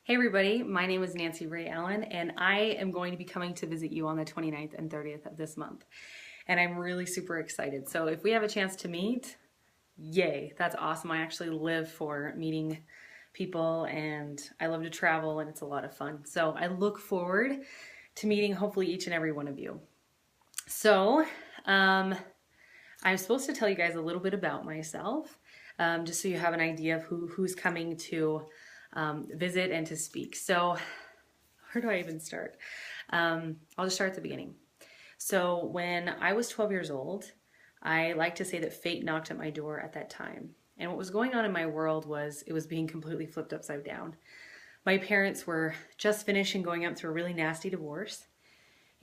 Hey everybody, my name is Nancy Ray Allen and I am going to be coming to visit you on the 29th and 30th of this month. And I'm really super excited. So if we have a chance to meet, yay, that's awesome. I actually live for meeting people and I love to travel and it's a lot of fun. So I look forward to meeting hopefully each and every one of you. So um, I'm supposed to tell you guys a little bit about myself, just so you have an idea of who's coming to visit and to speak. So where do I even start? I'll just start at the beginning. So when I was 12 years old, I like to say that fate knocked at my door at that time. And what was going on in my world was it was being completely flipped upside down. My parents were just finishing going up through a really nasty divorce.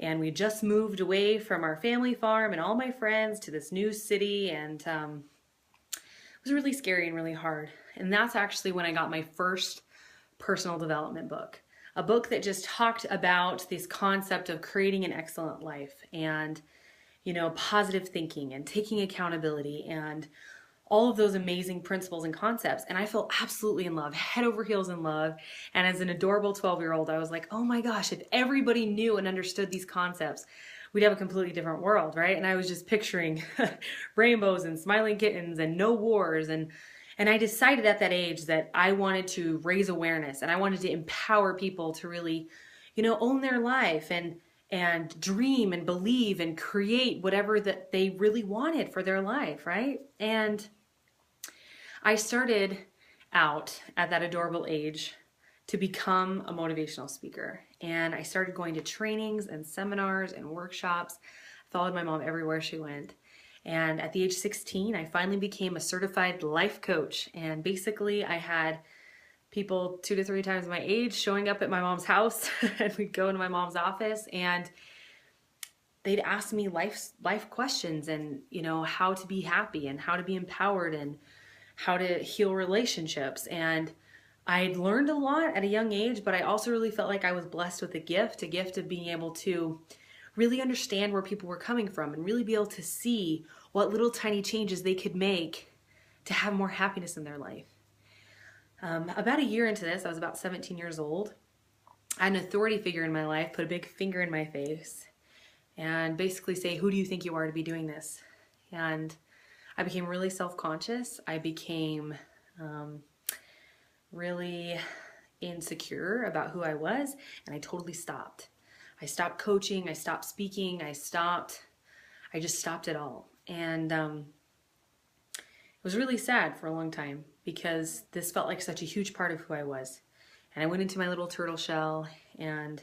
And we just moved away from our family farm and all my friends to this new city. And it was really scary and really hard. And that's actually when I got my first personal development book. A book that just talked about this concept of creating an excellent life and, positive thinking and taking accountability and all of those amazing principles and concepts. And I felt absolutely in love, head over heels in love. And as an adorable 12-year-old, I was like, oh my gosh, if everybody knew and understood these concepts, we'd have a completely different world, right? And I was just picturing rainbows and smiling kittens and no wars. And I decided at that age that I wanted to raise awareness and I wanted to empower people to really, own their life and dream and believe and create whatever that they really wanted for their life, right? And I started out at that adorable age to become a motivational speaker. And I started going to trainings and seminars and workshops. I followed my mom everywhere she went. And at the age 16, I finally became a certified life coach. And basically, I had people 2 to 3 times my age showing up at my mom's house. And we'd go into my mom's office and they'd ask me life questions and, how to be happy and how to be empowered and how to heal relationships. And I'd learned a lot at a young age, but I also really felt like I was blessed with a gift of being able to really understand where people were coming from and really be able to see what little tiny changes they could make to have more happiness in their life. About a year into this, I was about 17 years old. I had an authority figure in my life put a big finger in my face and basically say, who do you think you are to be doing this? And I became really self-conscious. I became really insecure about who I was, and I totally stopped. I stopped coaching, I stopped speaking, I just stopped it all. And it was really sad for a long time because this felt like such a huge part of who I was. And I went into my little turtle shell and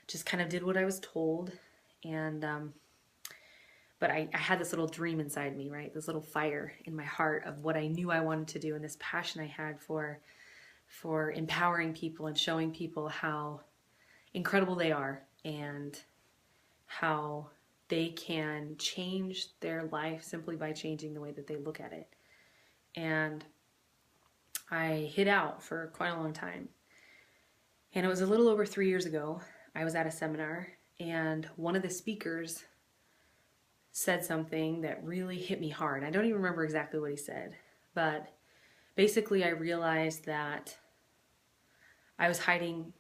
just kind of did what I was told. And but I had this little dream inside me, right? This little fire in my heart of what I knew I wanted to do and this passion I had for empowering people and showing people how incredible they are and how they can change their life simply by changing the way that they look at it. And I hid out for quite a long time. And it was a little over 3 years ago. I was at a seminar and one of the speakers said something that really hit me hard. I don't even remember exactly what he said, but basically I realized that I was hiding,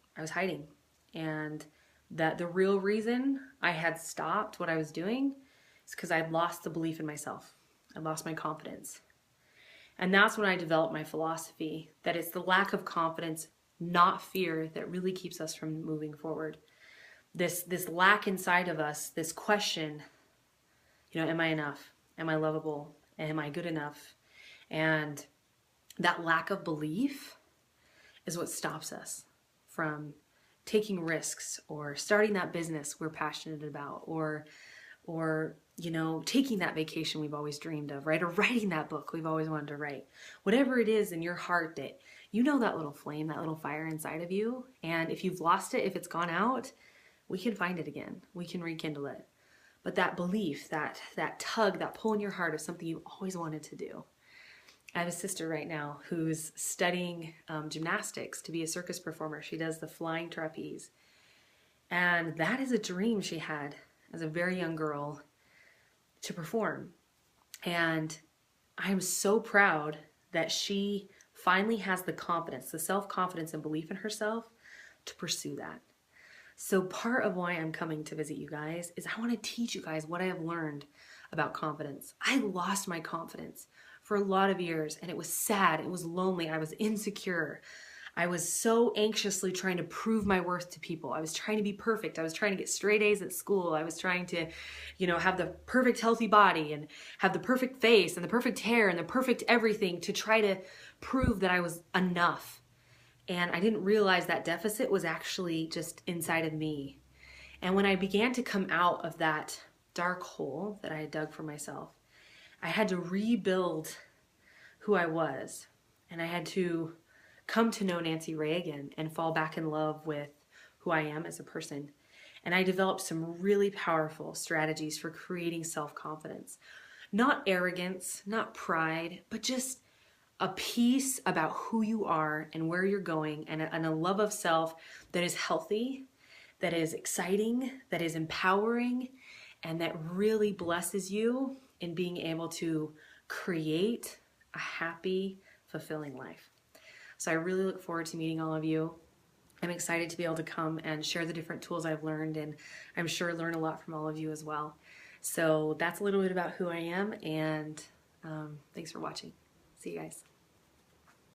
and that the real reason I had stopped what I was doing is because I'd lost the belief in myself. I lost my confidence. And that's when I developed my philosophy that it's the lack of confidence, not fear, that really keeps us from moving forward. This lack inside of us, this question, am I enough? Am I lovable? Am I good enough? And that lack of belief is what stops us from taking risks or starting that business we're passionate about or taking that vacation we've always dreamed of, right? Or writing that book we've always wanted to write. Whatever it is in your heart that that little flame, that little fire inside of you, and if you've lost it, if it's gone out, we can find it again. We can rekindle it. But that belief, that tug, that pull in your heart of something you always wanted to do. I have a sister right now who's studying gymnastics to be a circus performer. She does the flying trapeze. And that is a dream she had as a very young girl to perform. And I'm so proud that she finally has the confidence, the self-confidence and belief in herself to pursue that. So part of why I'm coming to visit you guys is I want to teach you guys what I have learned about confidence. I lost my confidence for a lot of years, and it was sad, it was lonely, I was insecure. I was so anxiously trying to prove my worth to people. I was trying to be perfect. I was trying to get straight A's at school. I was trying to, have the perfect healthy body and have the perfect face and the perfect hair and the perfect everything to try to prove that I was enough. And I didn't realize that deficit was actually just inside of me. And when I began to come out of that dark hole that I had dug for myself, I had to rebuild who I was. And I had to come to know Nancy Ray again and fall back in love with who I am as a person. And I developed some really powerful strategies for creating self-confidence. Not arrogance, not pride, but just a peace about who you are and where you're going, and a love of self that is healthy, that is exciting, that is empowering, and that really blesses you in being able to create a happy, fulfilling life. So I really look forward to meeting all of you. I'm excited to be able to come and share the different tools I've learned, and I'm sure learn a lot from all of you as well. So that's a little bit about who I am, and thanks for watching. See you guys.